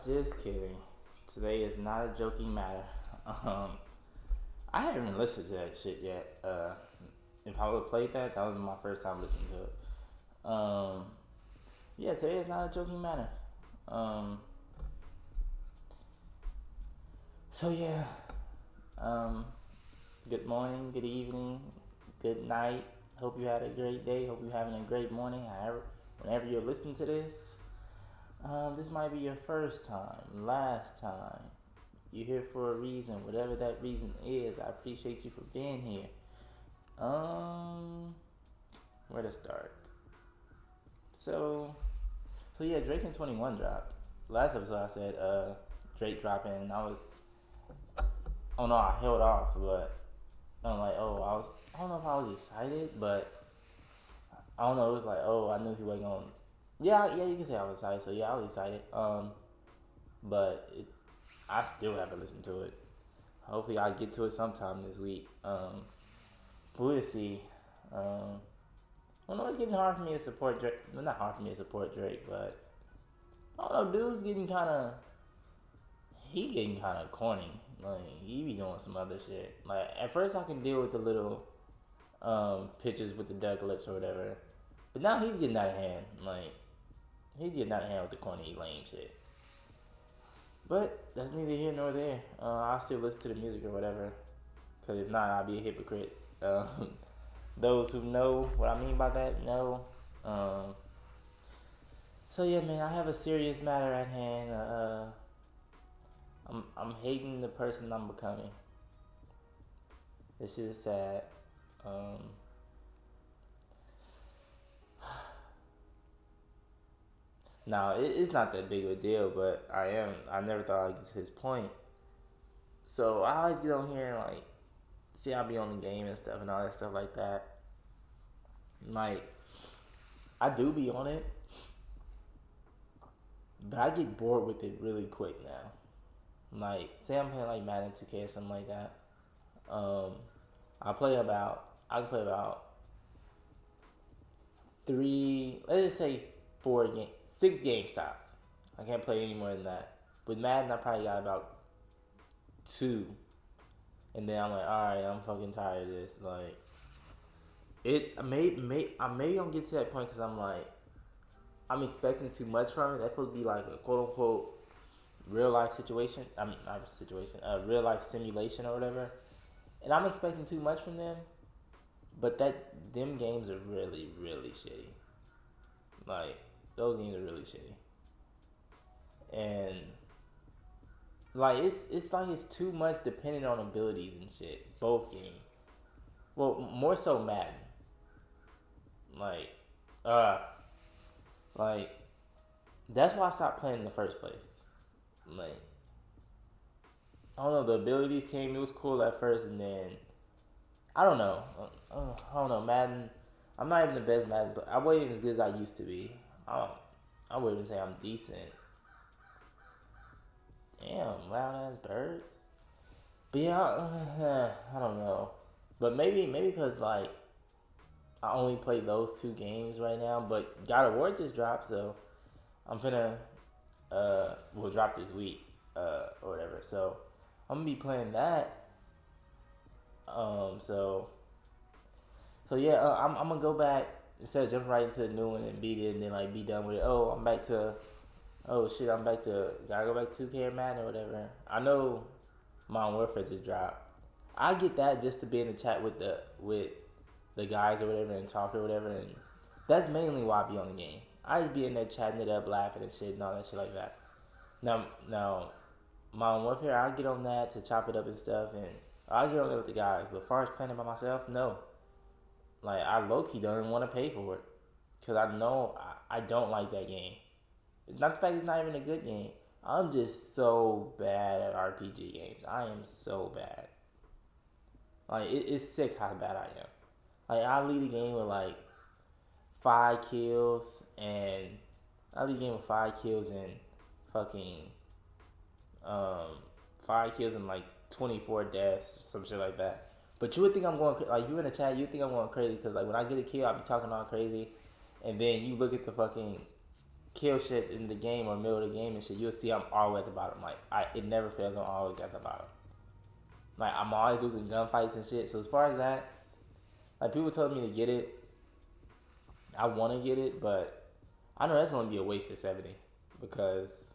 Just kidding. Today is not a joking matter. Um, I haven't even listened to that shit yet. If I would have played that, that was my first time listening to it. Yeah, today is not a joking matter. Um, so yeah. Um, Good morning, good evening, good night. Hope you had a great day. Hope you're having a great morning. However, whenever you're listening to this, this might be your first time, last time. You're here for a reason, whatever that reason is. I appreciate you for being here. Um, where to start? So, so yeah, Drake and 21 dropped. Last episode I said Drake dropping, and oh no, I held off, but I'm like, I don't know if I was excited, but I don't know. It was like, oh, I knew he wasn't going. Yeah, you can say I was excited. So yeah, I was excited. But I still haven't listened to it. Hopefully, I get to it sometime this week. We'll see. Um, I don't know. It's getting hard for me to support Drake. Well, not hard for me to support Drake, but I don't know. Dude's getting kind of. He getting kind of corny. Like he be doing some other shit. Like at first, I can deal with the little pictures with the duck lips or whatever, but now he's getting out of hand. Like he's getting out of hand with the corny, lame shit. But that's neither here nor there. I'll still listen to the music or whatever. Because if not, I'll be a hypocrite. Those who know what I mean by that know. Um, so yeah, man, I have a serious matter at hand. I'm hating the person I'm becoming. This is sad. Um, Now it's not that big of a deal, but I am. I never thought I'd get to this point. So I always get on here and like, see, I'll be on the game and stuff and all that stuff like that. Like, I do be on it, but I get bored with it really quick now. Like, say I'm playing like Madden 2K or something like that. Um, I can play about three, let's just say six game stops. I can't play any more than that. With Madden, I probably got about two, and then I'm like, all right, I'm fucking tired of this. Like, I maybe don't get to that point because I'm like, I'm expecting too much from it. That's supposed to be like a quote unquote real life situation. I mean, not situation, a real life simulation or whatever. And I'm expecting too much from them. But them games are really, really shitty. Like, those games are really shitty. And like it's like it's too much dependent on abilities and shit. Both games. Well, more so Madden. Like, uh, like that's why I stopped playing in the first place. Like, I don't know. The abilities came. It was cool at first, and then I don't know. I don't know. Madden. I'm not even the best Madden, but I wasn't as good as I used to be. I wouldn't even say I'm decent. Damn, loud ass birds. But yeah, I don't know. But maybe because like I only play those two games right now. But God of War just dropped, so I'm finna will drop this week or whatever. So I'm gonna be playing that. So yeah, I'm gonna go back instead of jumping right into the new one and beat it and then like be done with it. Oh shit, I'm back to gotta go back to 2K or Madden or whatever. I know Modern Warfare just dropped. I get that just to be in the chat with the guys or whatever and talk or whatever, and that's mainly why I be on the game. I just be in there chatting it up, laughing and shit and all that shit like that. Now, Modern Warfare, I get on that to chop it up and stuff, and I get on there with the guys. But as far as playing it by myself, no. Like I low key don't even want to pay for it because I know I don't like that game. It's not the fact it's not even a good game. I'm just so bad at RPG games. I am so bad. Like it's sick how bad I am. Like I lead a game with like 5 kills and fucking um 5 kills and like 24 deaths, some shit like that. But you would think I'm going like you in the chat. You would think I'm going crazy because like when I get a kill, I be talking all crazy, and then you look at the fucking kill shit in the game or middle of the game and shit, you'll see I'm always at the bottom. Like it never fails. I'm always at the bottom. Like I'm always losing gunfights and shit. So as far as that, like people told me to get it. I want to get it, but I know that's going to be a waste of 70 because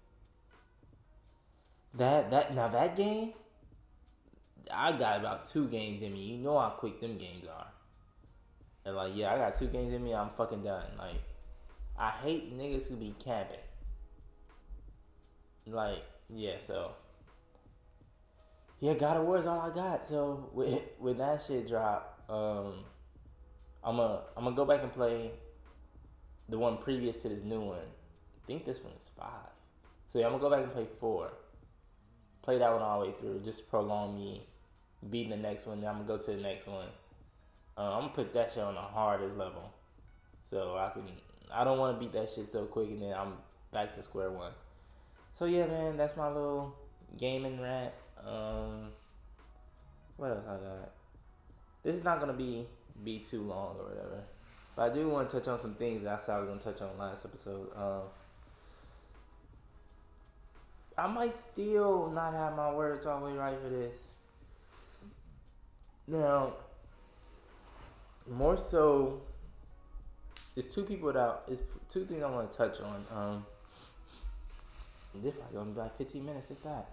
that game, I got about 2 games in me. You know how quick them games are. And like, yeah, I got 2 games in me. I'm fucking done. Like, I hate niggas who be camping. Like, yeah, so yeah, God of War is all I got. So when that shit drop, I'm gonna go back and play the one previous to this new one. I think this one is 5. So yeah, I'm gonna go back and play 4. Play that one all the way through, just to prolong me beating the next one. Then I'm gonna go to the next one. I'm gonna put that shit on the hardest level, so I don't want to beat that shit so quick, and then I'm back to square one. So yeah, man, that's my little gaming rant. What else I got? This is not gonna be too long or whatever, but I do want to touch on some things that I said I was gonna touch on last episode. I might still not have my words all the way right for this. Now, more so, it's 2 people that it's 2 things I want to touch on. This probably gonna be like 15 minutes if that.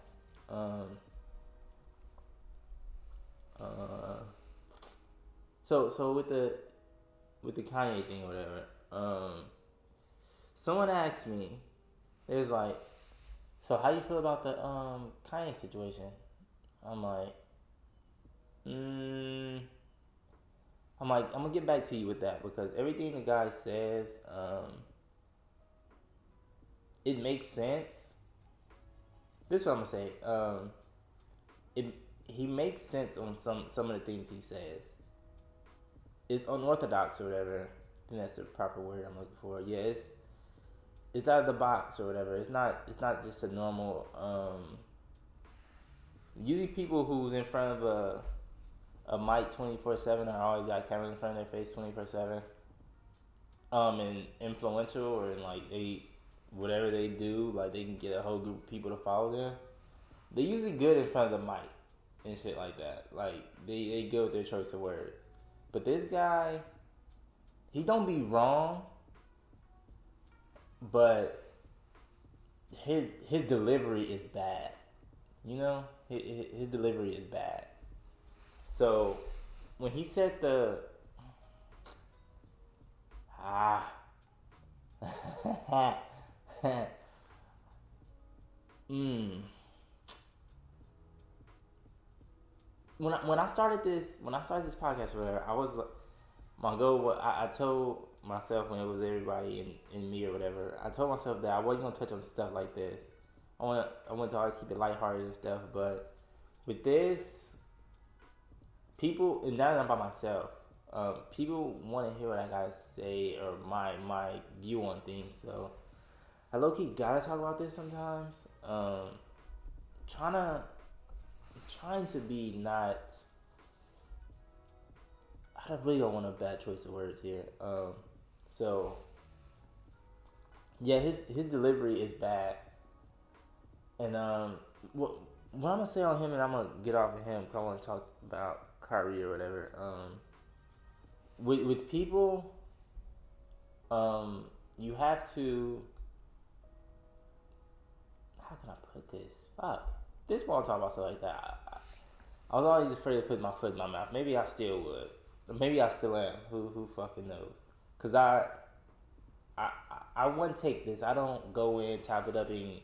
So with the Kanye thing or whatever, someone asked me, it was like, so how do you feel about the Kanye situation? I'm like, I'm gonna get back to you with that because everything the guy says, it makes sense. This is what I'm gonna say. He makes sense on some of the things he says. It's unorthodox or whatever. I think that's the proper word I'm looking for. Yeah, it's out of the box or whatever. It's not just a normal. Usually people who's in front of a mic 24/7 are always got cameras in front of their face 24/7. And influential or in like whatever they do, like they can get a whole group of people to follow them. They usually good in front of the mic and shit like that. Like they good with their choice of words. But this guy, he don't be wrong, but his delivery is bad. You know, his delivery is bad. So when he said the when I started this podcast or whatever, I was my goal. What I told myself when it was everybody in me or whatever, I told myself that I wasn't gonna touch on stuff like this. I want to always keep it lighthearted and stuff, but with this, people, and now that I'm by myself, people want to hear what I gotta say or my view on things. So I low key gotta talk about this sometimes. Trying to be not. I really don't want a bad choice of words here. So yeah, his delivery is bad, and what I'm gonna say on him, and I'm gonna get off of him because I want to talk about Kyrie or whatever. With people, you have to. How can I put this? Fuck. This won't talk about stuff like that. I was always afraid to put my foot in my mouth. Maybe I still would. Maybe I still am. Who fucking knows? Cause I wouldn't take this. I don't go in, chop it up, and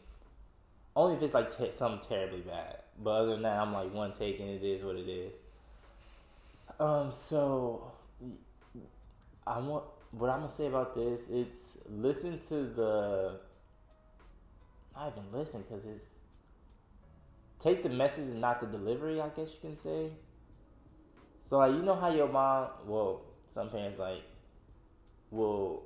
only if it's like something terribly bad. But other than that, I'm like one take, and it is what it is. So what I'm gonna say about this. It's listen to the. Not even listen, cause it's take the message and not the delivery. I guess you can say. So like you know how your mom, well, some parents like will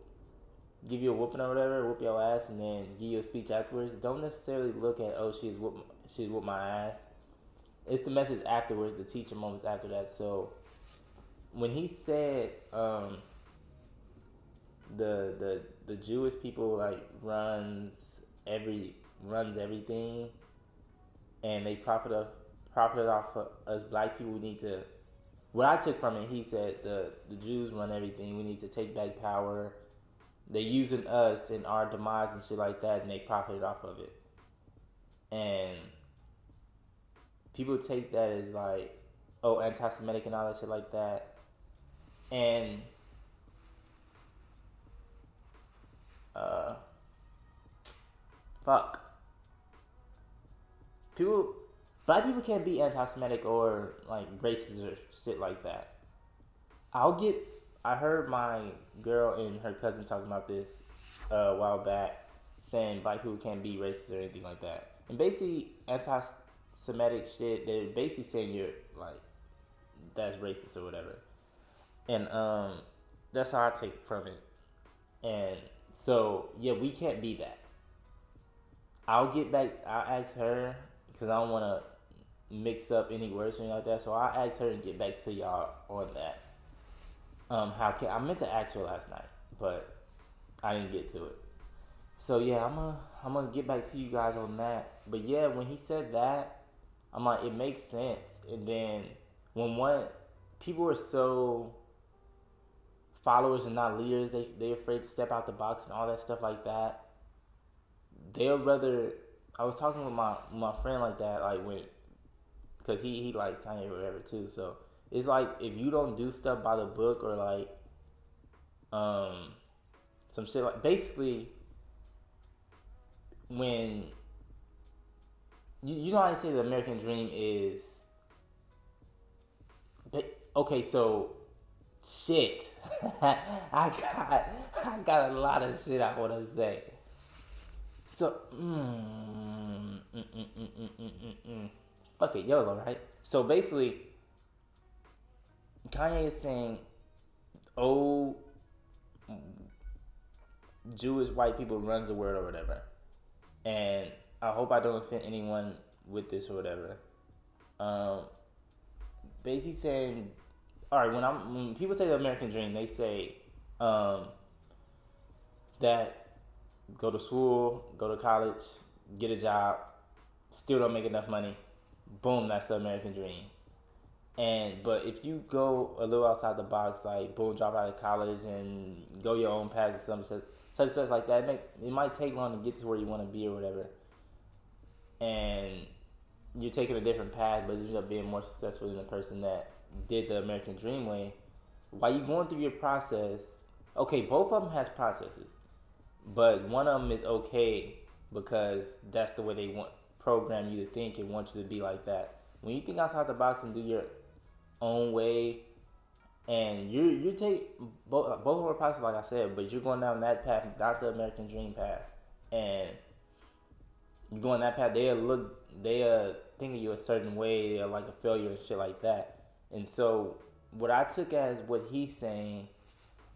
give you a whooping or whatever, whoop your ass, and then give you a speech afterwards. Don't necessarily look at she's whooped my ass. It's the message afterwards, the teacher moments after that. So when he said the Jewish people like runs everything, and they profited off of us black people. We need to. What I took from it, he said the Jews run everything. We need to take back power. They using us in our demise and shit like that, and they profited off of it. And people take that as like, oh, anti-Semitic and all that shit like that. And fuck, people, black people can't be anti-Semitic or like racist or shit like that. I heard my girl and her cousin talking about this a while back, saying black people can't be racist or anything like that. And basically, anti-Semitic shit, they're basically saying you're like, that's racist or whatever. And that's how I take it from it. And so, yeah, we can't be that. I'll ask her, because I don't want to mix up any words or anything like that. So I'll ask her and get back to y'all on that. I meant to ask her last night, but I didn't get to it. So yeah, I'm gonna get back to you guys on that. But yeah, when he said that, I'm like, it makes sense. And then when people are so followers and not leaders, they afraid to step out the box and all that stuff like that. They'll rather. I was talking with my friend like that, like because he likes Kanye or whatever too. So it's like, if you don't do stuff by the book, or like some shit, like basically when you know how I say the American dream is, okay, so shit. I got a lot of shit I want to say. So fuck it, YOLO, right? So basically, Kanye is saying, "Oh, Jewish white people runs the world," or whatever. And I hope I don't offend anyone with this or whatever. Basically saying, all right, when people say the American dream, they say that go to school, go to college, get a job, still don't make enough money. Boom, that's the American dream. But if you go a little outside the box, like boom, drop out of college and go your own path or something such like that, it might take long to get to where you want to be or whatever. And you're taking a different path, but you end up being more successful than the person that did the American dream way. While you're going through your process, okay, both of them has processes, but one of them is okay because that's the way they program you to think and want you to be like that. When you think outside the box and do your own way, and you take both of them are process, like I said, but you're going down that path, not the American dream path, and you go on that path, they think of you a certain way, like a failure and shit like that. And so what I took as what he's saying,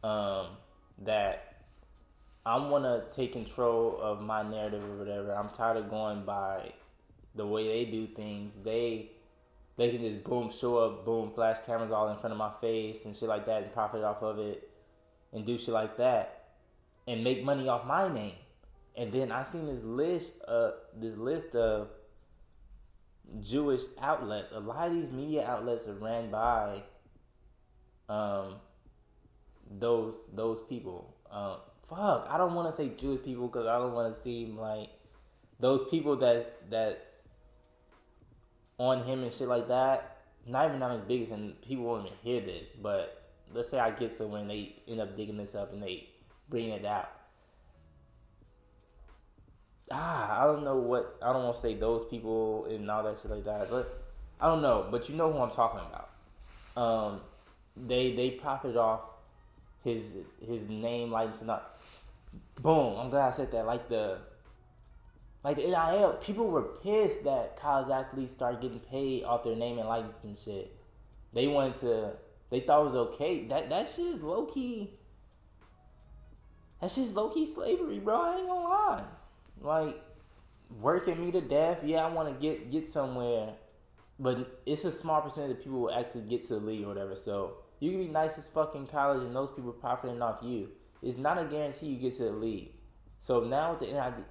that I want to take control of my narrative or whatever. I'm tired of going by the way they do things. They can just boom, show up, boom, flash cameras all in front of my face and shit like that, and profit off of it and do shit like that and make money off my name. And then I seen this list of Jewish outlets. A lot of these media outlets are ran by those people. I don't want to say Jewish people because I don't want to seem like those people that's on him and shit like that. Not even as big, and people won't even hear this. But let's say I get somewhere and they end up digging this up and they bring it out. I don't want to say those people and all that shit like that, but I don't know, but you know who I'm talking about. They profited off his name, likeness, and not. Boom, I'm glad I said that. Like the NIL, people were pissed that college athletes started getting paid off their name and likeness and shit. They thought it was okay. That shit is low key. That's just low key slavery, bro. I ain't gonna lie. Like, working me to death. Yeah, I want to get somewhere, but it's a small percentage of people who actually get to the league or whatever. So you can be nice as fuck in college, and those people profiting off you. it's not a guarantee you get to the league. So now with the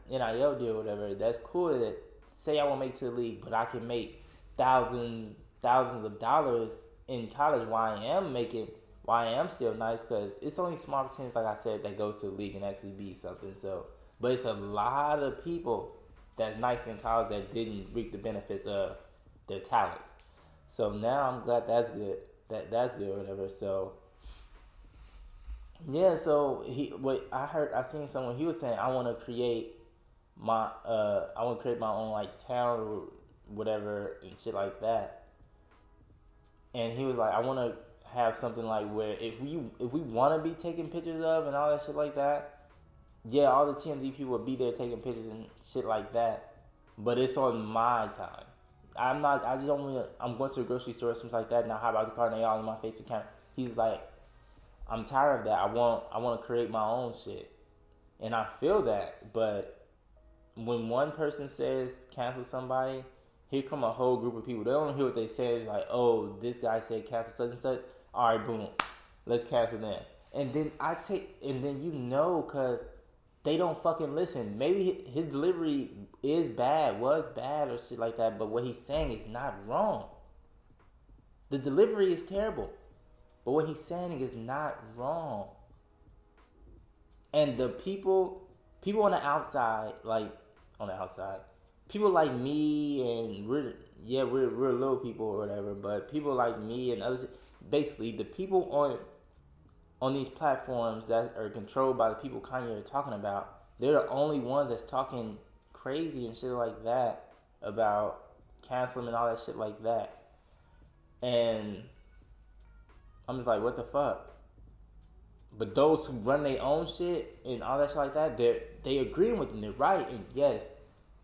NIL deal or whatever, that's cool that say I won't make it to the league, but I can make thousands of dollars in college while I am still nice because it's only small percentage, like I said, that goes to the league and actually be something. So, but it's a lot of people that's nice in college that didn't reap the benefits of their talent. So now I'm glad that's good. That's good or whatever. So yeah, so I seen someone, he was saying I want to create my own like town or whatever and shit like that. And he was like, I want to have something like where if we want to be taking pictures of and all that shit like that, yeah, all the TMZ people will be there taking pictures and shit like that. But it's on my time. I'm not. I just don't want to. I'm going to the grocery store or something like that. Now, how about the car? And they all in my face with camera. He's like, I'm tired of that. I want to create my own shit, and I feel that. But when one person says cancel somebody, here come a whole group of people. They don't hear what they say. It's like, oh, this guy said cancel such and such. All right, boom, let's cancel them. And then cause they don't fucking listen. Maybe his delivery was bad or shit like that. But what he's saying is not wrong. The delivery is terrible, but what he's saying is not wrong. And the people on the outside, people like me and we're little people or whatever, but people like me and others, basically the people on these platforms that are controlled by the people Kanye are talking about, they're the only ones that's talking crazy and shit like that about canceling and all that shit like that. And I'm just like, what the fuck? But those who run their own shit and all that shit like that, they agreeing with him. They're right. And yes,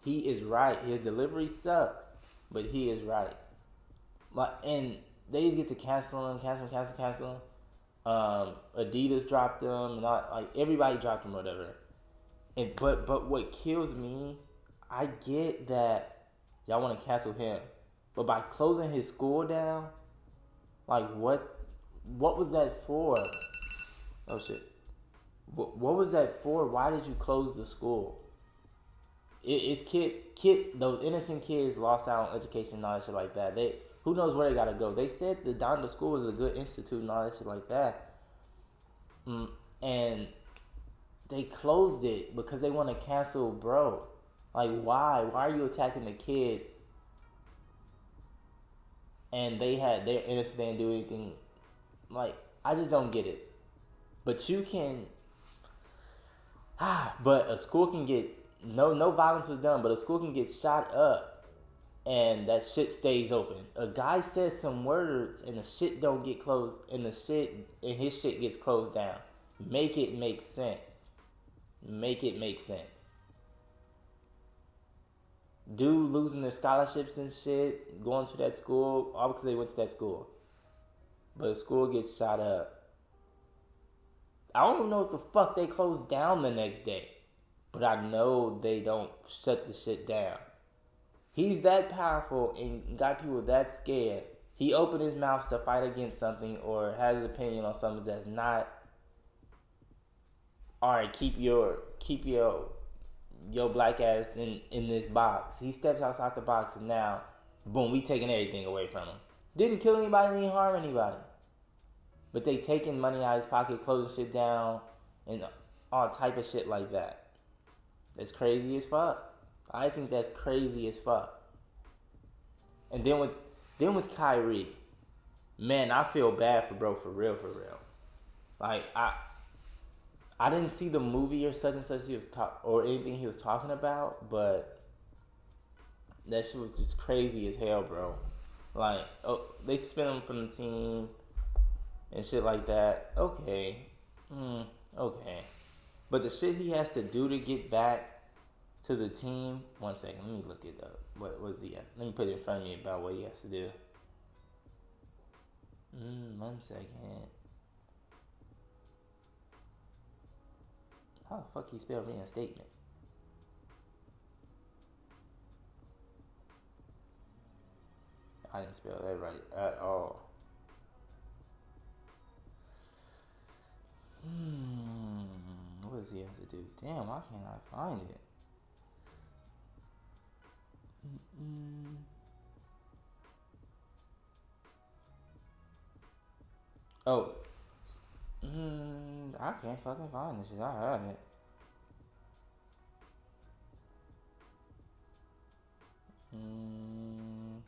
he is right. His delivery sucks, but he is right. And they just get to cancel him. Adidas dropped them, and everybody dropped them or whatever. And but what kills me, I get that y'all want to cancel him, but by closing his school down, like what was that for? Oh shit. What was that for? Why did you close the school? It's those innocent kids lost out on education and all that shit like that. Who knows where they gotta go? They said the Donda School is a good institute and all that shit like that. And they closed it because they want to cancel bro. Like, why? Why are you attacking the kids? And they're innocent, they didn't do anything. Like, I just don't get it. But you can... but a school can get... No violence was done, but a school can get shot up and that shit stays open. A guy says some words and the shit don't get closed and his shit gets closed down. Make it make sense. Dude losing their scholarships and shit, going to that school, all because they went to that school. But the school gets shot up. I don't even know what the fuck they closed down the next day. But I know they don't shut the shit down. He's that powerful and got people that scared. He opened his mouth to fight against something or has an opinion on something that's not. Alright, keep your black ass in this box. He steps outside the box and now, boom, we taking everything away from him. Didn't kill anybody, didn't harm anybody. But they taking money out of his pocket, closing shit down, and all type of shit like that. That's crazy as fuck. I think that's crazy as fuck. And then with Kyrie, man, I feel bad for bro, for real. Like I didn't see the movie or such and such or anything he was talking about, but that shit was just crazy as hell, bro. Like, they suspended him from the team and shit like that. Okay. Okay. But the shit he has to do to get back to the team. 1 second, let me look it up. What was he at? Let me put it in front of me about what he has to do. 1 second. How the fuck he spell reinstatement? I didn't spell that right at all. does he have to do? Damn, why can't I find it? Mm-mm. Oh, I can't fucking find this shit. I had it. Mm,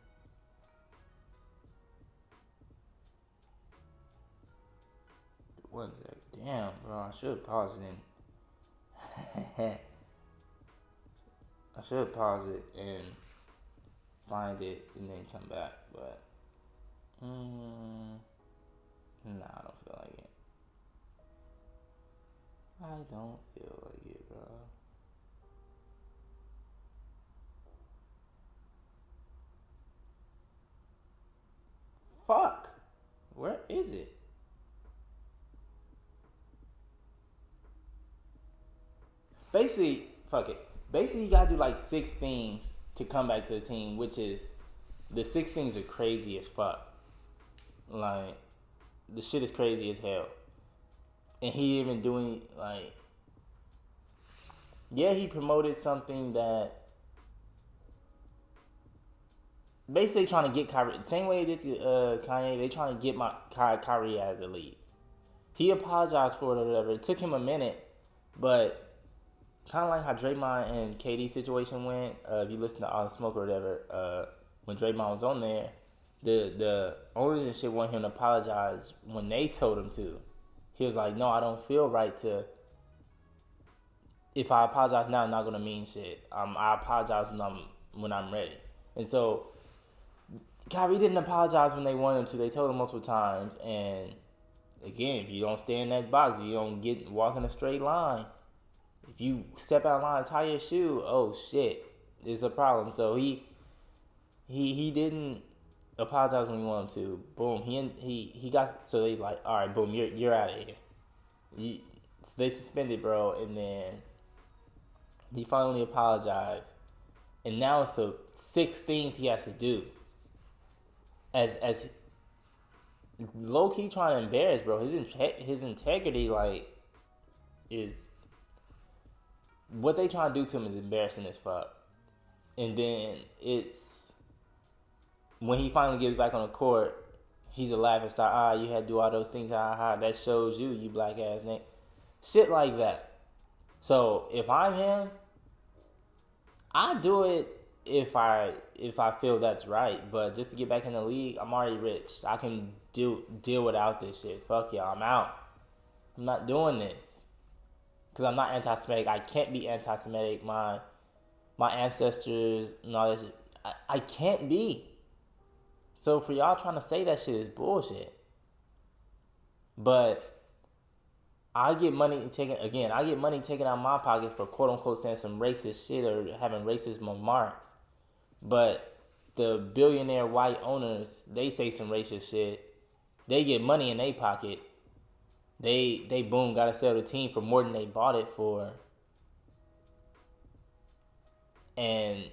one sec. Damn, bro. I should pause it. I should pause it and find it and then come back, but nah, I don't feel like it. I don't feel like it, bro. Fuck. Where is it? Basically, fuck it. Basically, you gotta do like 6 things to come back to the team, which is the 6 things are crazy as fuck. Like, the shit is crazy as hell. And he even doing like, yeah, he promoted something that basically trying to get Kyrie. Same way they did to Kanye, they trying to get Kyrie out of the league. He apologized for it or whatever. It took him a minute, but kind of like how Draymond and KD situation went. If you listen to All the Smoke or whatever, when Draymond was on there, the owners and shit want him to apologize when they told him to. He was like, "No, I don't feel right to. If I apologize now, it's not gonna mean shit. I apologize when I'm ready." And so Kyrie didn't apologize when they wanted him to. They told him multiple times. And again, if you don't stay in that box, if you don't walk in a straight line, if you step out of line, tie your shoe, oh shit, it's a problem. So he didn't apologize when he wanted him to. Boom, he got, so they like, all right, boom, you're out of here. So they suspended, bro, and then he finally apologized, and now it's the 6 things he has to do. As low key trying to embarrass, bro. His integrity, like, is what they trying to do to him is embarrassing as fuck. And then it's when he finally gets back on the court, he's a laughing stock. You had to do all those things. That shows you black ass nigga. Shit like that. So if I'm him, I do it if I feel that's right. But just to get back in the league, I'm already rich. I can deal without this shit. Fuck y'all, I'm out. I'm not doing this because I'm not anti-Semitic. I can't be anti-Semitic. My ancestors and all that shit, I can't be. So for y'all trying to say that shit is bullshit. But I get money taken out of my pocket for quote unquote saying some racist shit or having racist remarks. But the billionaire white owners, they say some racist shit. They get money in their pocket. They boom, gotta sell the team for more than they bought it for. And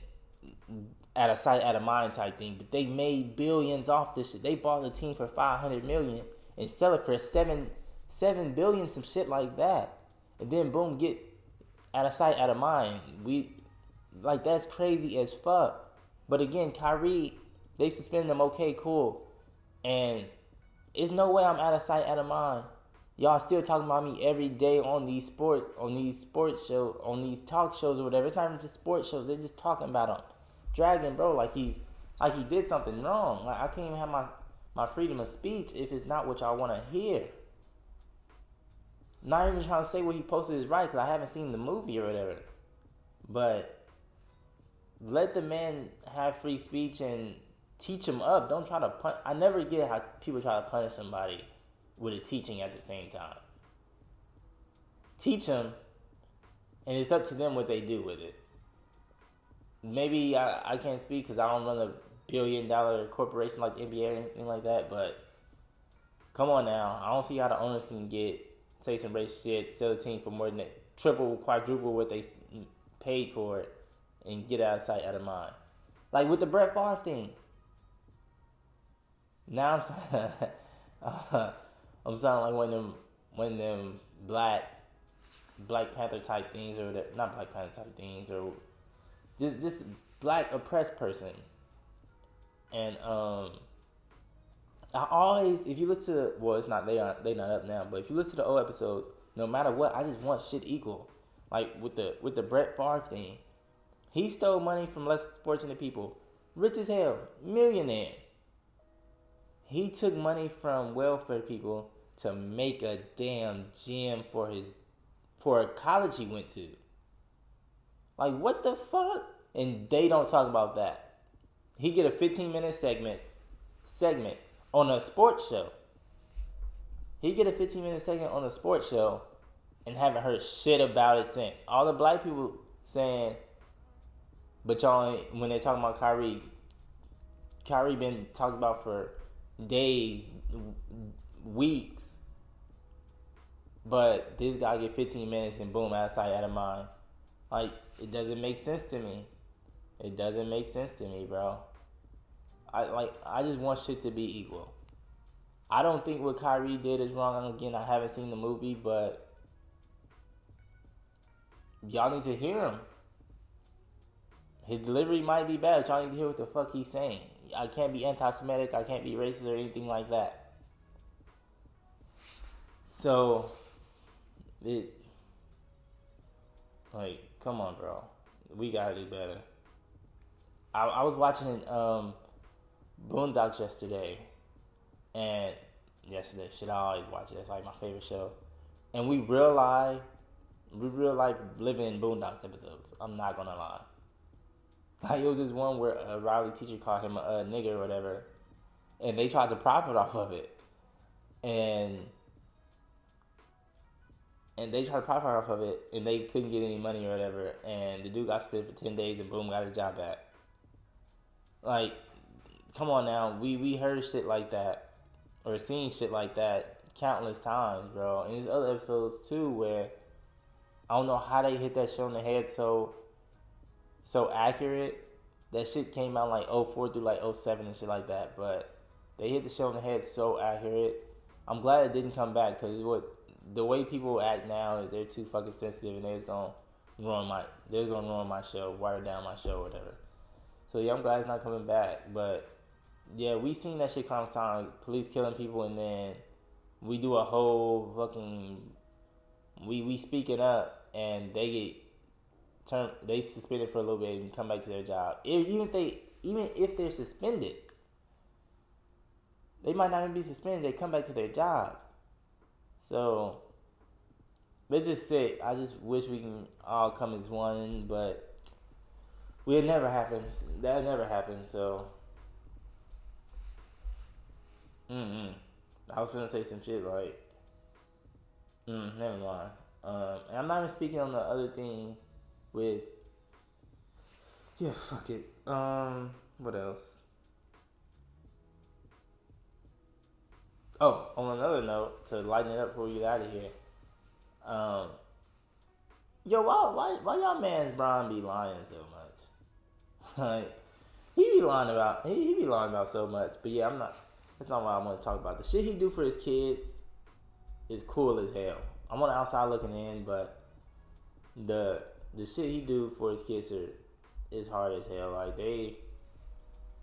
at a sight, at a mind type thing. But they made billions off this shit. They bought the team for $500 million and sell it for $7 billion, some shit like that. And then boom, get out of sight, out of mind. That's crazy as fuck. But again, Kyrie, they suspended him. Okay, cool. And there's no way I'm out of sight, out of mind. Y'all still talking about me every day on these sports shows, on these talk shows or whatever. It's not even just sports shows. They're just talking about him, dragging bro like he did something wrong. Like I can't even have my freedom of speech if it's not what y'all want to hear. Not even trying to say what he posted is right because I haven't seen the movie or whatever. But let the man have free speech and teach him up. Don't try to punish. I never get how people try to punish somebody with a teaching at the same time. Teach them, and it's up to them what they do with it. Maybe I can't speak because I don't run a billion-dollar corporation like the NBA or anything like that, but come on now. I don't see how the owners can say some racist shit, sell the team for more than triple, quadruple what they paid for it, and get out of sight, out of mind. Like with the Brett Favre thing. Now I'm sounding like one of them black Black Panther type things or whatever. Not Black Panther type things or just black oppressed person. And I always, if you listen to, well, it's not, they not up now, but if you listen to the old episodes, no matter what, I just want shit equal. Like with the Brett Favre thing, he stole money from less fortunate people, rich as hell, millionaire. He took money from welfare people to make a damn gym for a college he went to. Like what the fuck? And they don't talk about that. He get a 15-minute segment on a sports show. He get a 15-minute segment on a sports show and haven't heard shit about it since. All the black people saying, but y'all, when they're talking about Kyrie been talked about for days, weeks. But this guy get 15 minutes and boom, out of sight, out of mind. Like, it doesn't make sense to me. It doesn't make sense to me, bro. I just want shit to be equal. I don't think what Kyrie did is wrong. Again, I haven't seen the movie, but y'all need to hear him. His delivery might be bad, but y'all need to hear what the fuck he's saying. I can't be anti-Semitic. I can't be racist or anything like that. So, come on, bro. We gotta do better. I was watching Boondocks yesterday. Shit, I always watch it. It's like my favorite show. And we real life living in Boondocks episodes. I'm not gonna lie. Like, it was this one where a Riley teacher called him a nigger or whatever. And they tried to profit off of it. And they tried to profit off of it. And they couldn't get any money or whatever. And the dude got spit for 10 days and boom, got his job back. Like, come on now. We heard shit like that. Or seen shit like that countless times, bro. And there's other episodes, too, where I don't know how they hit that shit on the head so accurate. That shit came out like 04 through like 07 and shit like that. But they hit the shit on the head so accurate. I'm glad it didn't come back because the way people act now, they're too fucking sensitive and they're gonna ruin my show, water down my show, whatever. So yeah, I'm glad it's not coming back. But yeah, we seen that shit come time, police killing people, and then we do a whole fucking we speak it up and they suspended for a little bit and come back to their job. Even if they're suspended, they might not even be suspended. They come back to their jobs. So it's just sick. I just wish we can all come as one, but it never happens. That never happened. So, I was gonna say some shit like, never mind. And I'm not even speaking on the other thing. Fuck it. What else? Oh, on another note, to lighten it up before we get out of here. Why y'all man's Brian be lying so much? Like, he be lying about so much. But yeah, that's not what I want to talk about. The shit he do for his kids is cool as hell. I'm on the outside looking in, but the shit he do for his kids is hard as hell. Like,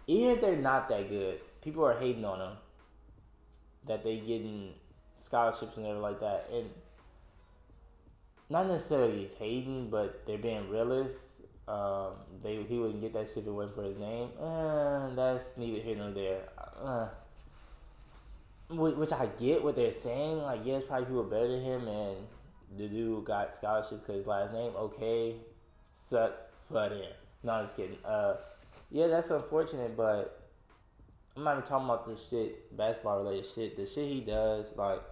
even if they're not that good, people are hating on them that they getting scholarships and everything like that. And not necessarily he's hating, but they're being realists. He wouldn't get that shit if it wasn't for his name. That's neither here nor there. Which I get what they're saying. Like, yeah, it's probably people better than him, and the dude got scholarships because his last name. Okay, sucks for them. No, I'm just kidding. Yeah, that's unfortunate, but I'm not even talking about this shit, basketball related shit. The shit he does, like,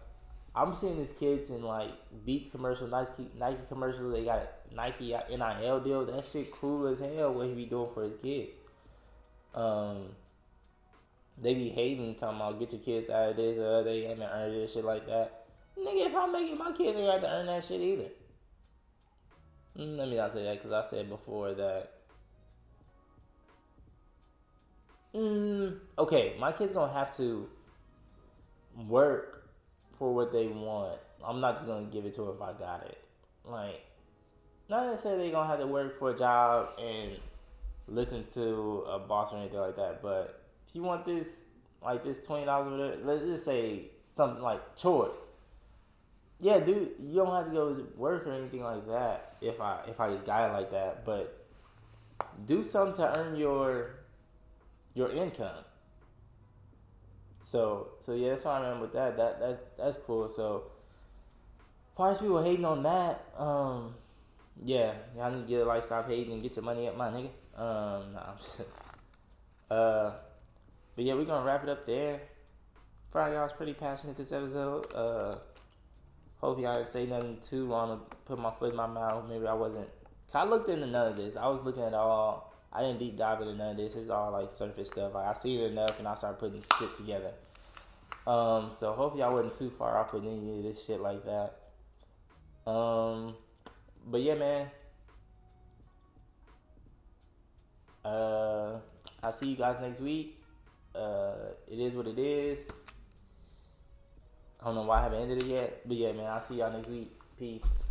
I'm seeing these kids in like Beats commercial, Nike commercials. They got Nike NIL deal. That shit cool as hell. What he be doing for his kids. They be hating, talking about get your kids out of this. They haven't earned this shit like that. Nigga, if I'm making my kids, they have to earn that shit either. Let me not say that because I said before that. Okay, my kids gonna have to work for what they want. I'm not just gonna give it to them if I got it. like, not necessarily they gonna have to work for a job and listen to a boss or anything like that. But if you want this, like this $20 or whatever, let's just say something like chores. Yeah, dude, you don't have to go to work or anything like that. If I just got it like that, but do something to earn your income. So yeah, that's what I meant with that. That's cool. So as far as people hating on that, yeah, y'all need to get a like, stop hating and get your money up, my nigga. Nah, I'm just, uh, but yeah, we're gonna wrap it up there. Probably y'all was pretty passionate this episode. Hope y'all didn't say nothing too wrong to put my foot in my mouth. Maybe I wasn't. I looked into none of this. I was looking at all. I didn't deep dive into none of this. It's all like surface stuff. Like I seen it enough, and I started putting shit together. So hope y'all wasn't too far off with any of this shit like that. But yeah, man. I'll see you guys next week. It is what it is. I don't know why I haven't ended it yet. But yeah, man, I'll see y'all next week. Peace.